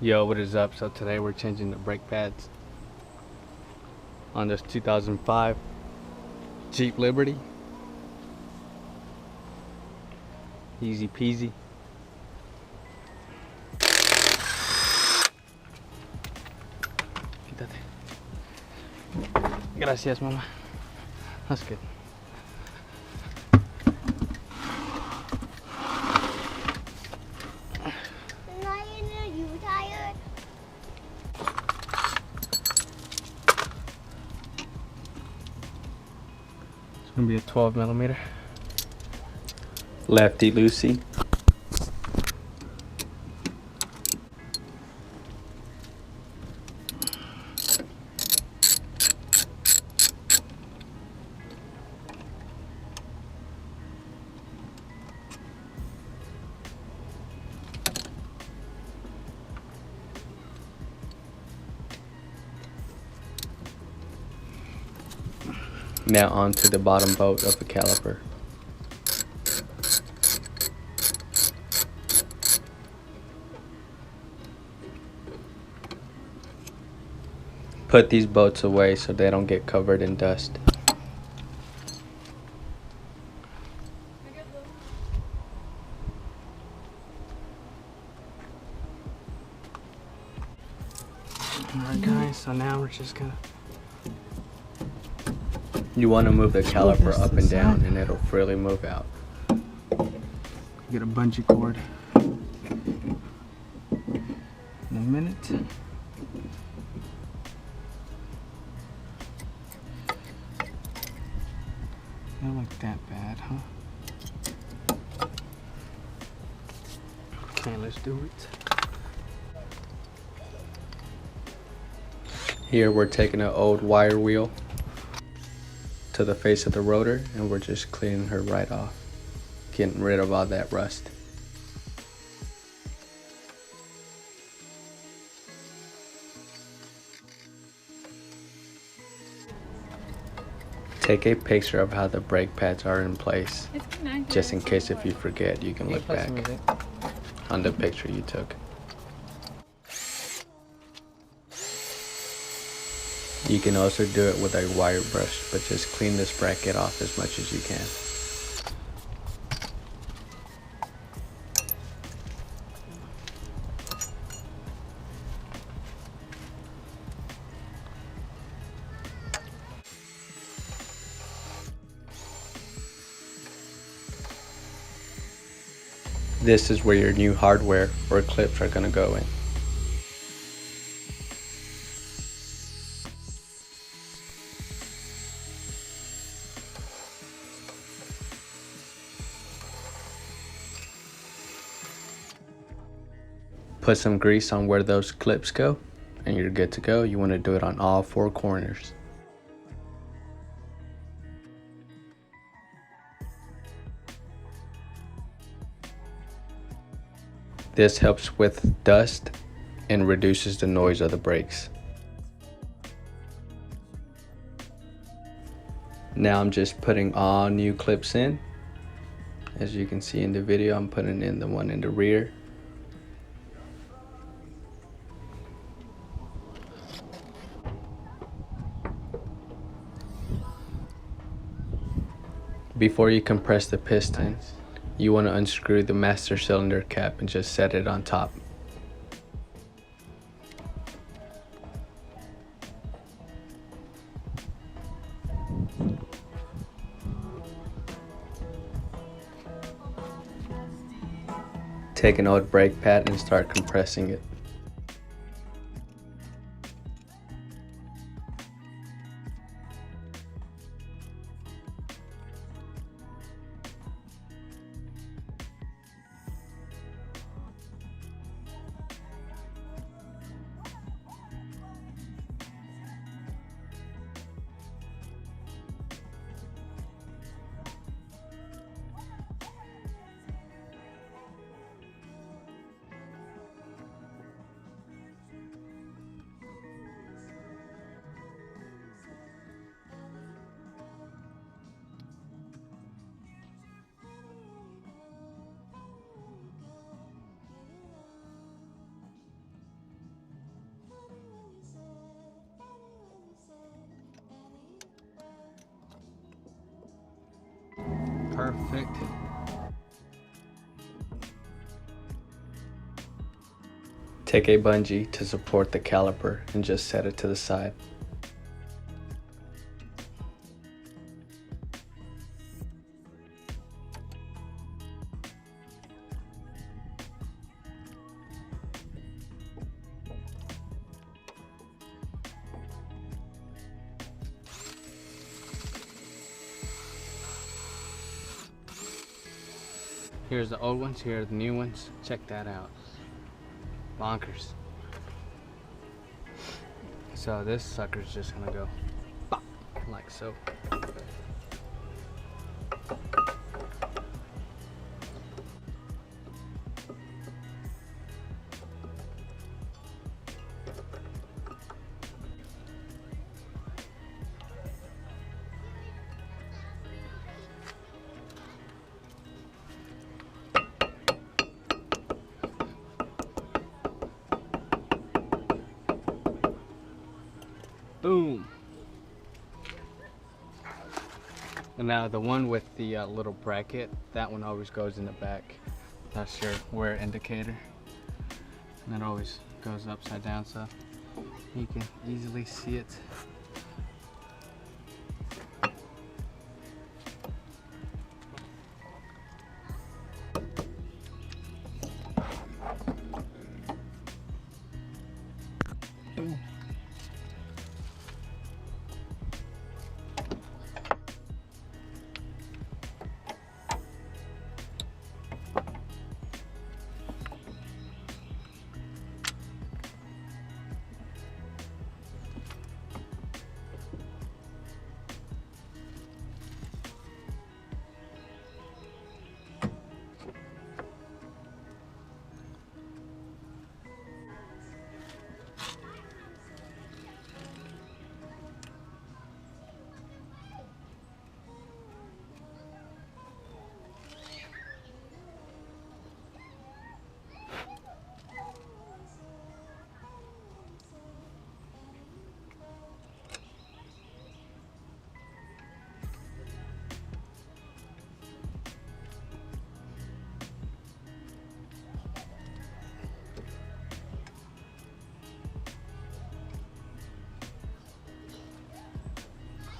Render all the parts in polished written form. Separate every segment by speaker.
Speaker 1: Yo, what is up? So today we're changing the brake pads on this 2005 Jeep Liberty. Easy peasy. Quítate. Gracias, mamá. That's good. It's gonna be a 12mm. Lefty loosey. Now onto the bottom bolt of the caliper. Put these bolts away so they don't get covered in dust. Alright guys, so now we're just gonna... You want to move the caliper up and down and it'll freely move out. Get a bungee cord in a minute. Not like that bad, huh? Okay, let's do it. Here we're taking an old wire wheel to the face of the rotor and we're just cleaning her right off, getting rid of all that rust. Take a picture of how the brake pads are in place, just in case if you forget you can look back on the picture you took. You can also do it with a wire brush, but just clean this bracket off as much as you can. This is where your new hardware or clips are going to go in. Put some grease on where those clips go and you're good to go. You want to do it on all four corners. This helps with dust and reduces the noise of the brakes. Now I'm just putting all new clips in. As you can see in the video, I'm putting in the one in the rear. Before you compress the piston, you want to unscrew the master cylinder cap and just set it on top. Take an old brake pad and start compressing it. Perfect. Take a bungee to support the caliper and just set it to the side. Here's the old ones, here are the new ones. Check that out. Bonkers. So this sucker's just gonna go bop, like so. Boom. And now the one with the little bracket, that one always goes in the back. That's your wear indicator. And it always goes upside down, so you can easily see it. Boom.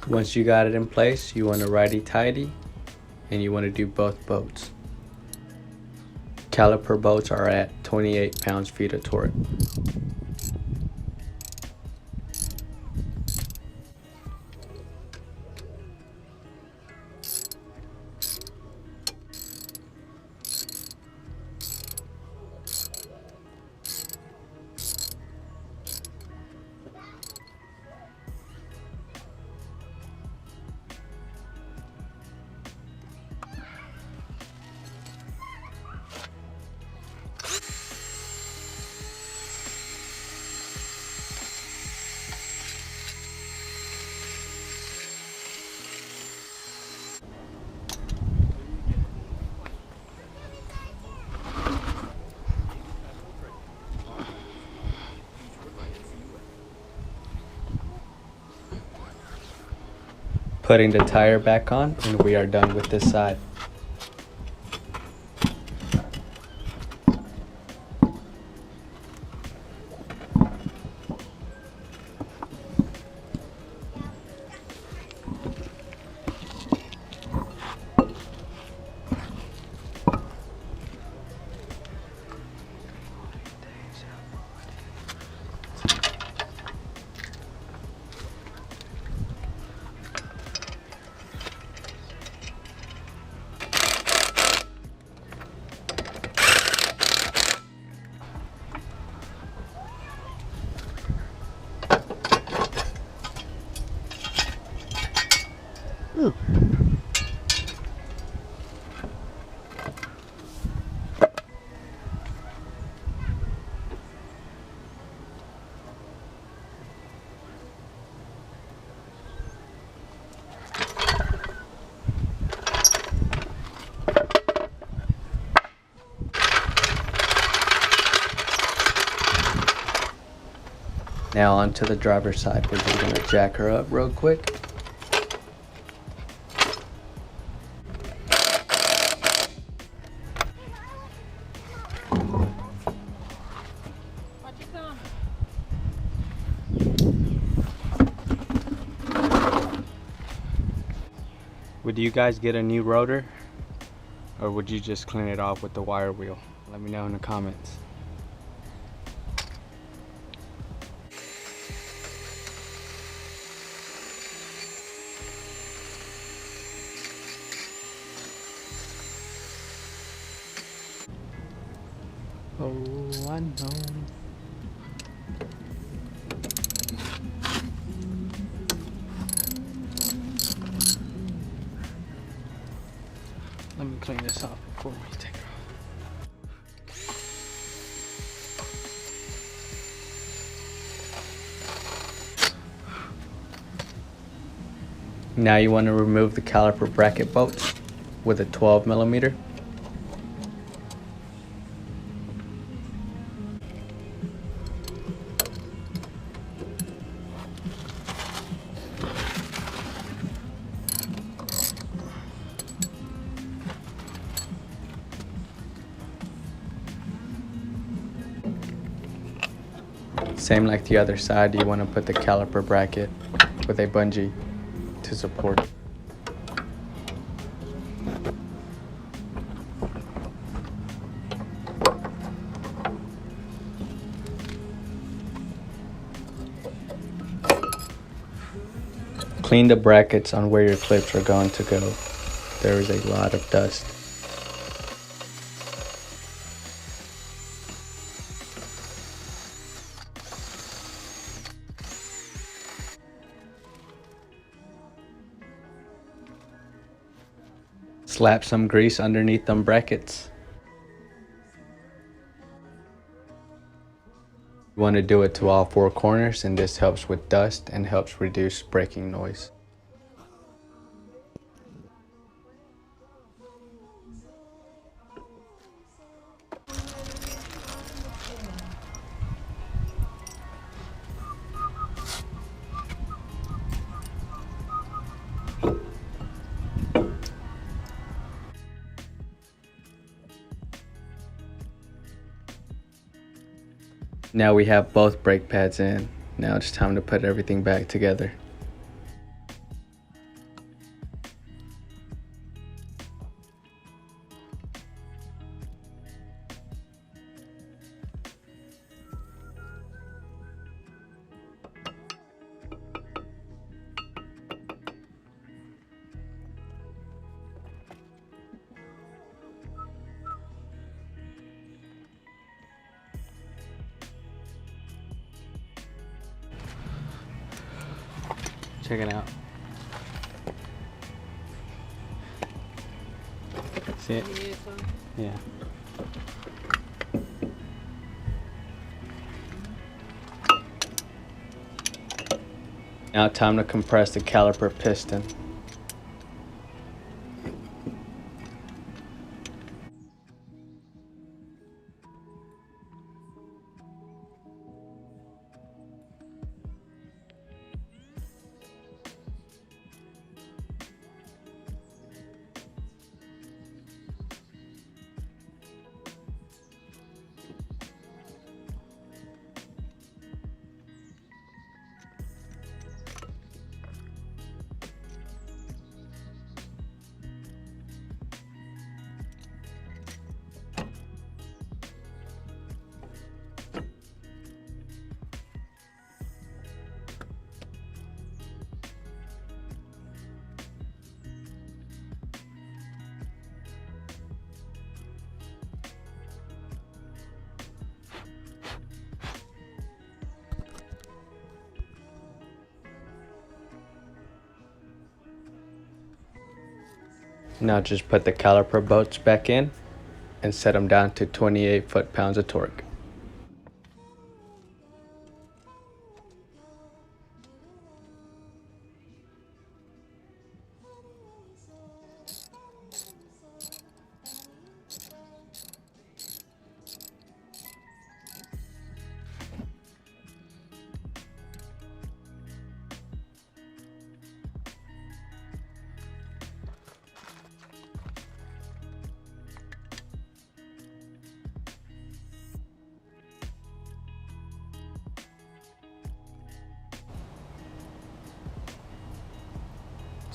Speaker 1: Once you got it in place, you want to righty-tighty, and you want to do both boats. Caliper boats are at 28 pounds-feet of torque. Putting the tire back on, and we are done with this side. Now onto the driver's side. We're just gonna jack her up real quick. Would you guys get a new rotor, or would you just clean it off with the wire wheel? Let me know in the comments. Oh, I know. Let me clean this off before we take it off. Now you want to remove the caliper bracket bolts with a 12mm. Same like the other side, you want to put the caliper bracket with a bungee to support it. Clean the brackets on where your clips are going to go. There is a lot of dust. Slap some grease underneath them brackets. You want to do it to all four corners, and this helps with dust and helps reduce braking noise. Now we have both brake pads in. Now it's time to put everything back together. Check it out. See it? Yeah. Now time to compress the caliper piston. Now just put the caliper bolts back in and set them down to 28 foot-pounds of torque.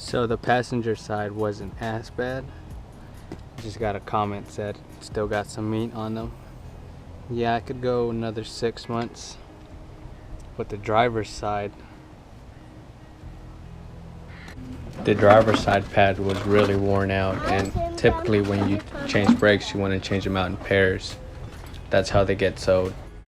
Speaker 1: So the passenger side wasn't as bad. Just got a comment said still got some meat on them. Yeah, I could go another 6 months. But the driver's side pad was really worn out, and typically when you change brakes you want to change them out in pairs. That's how they get so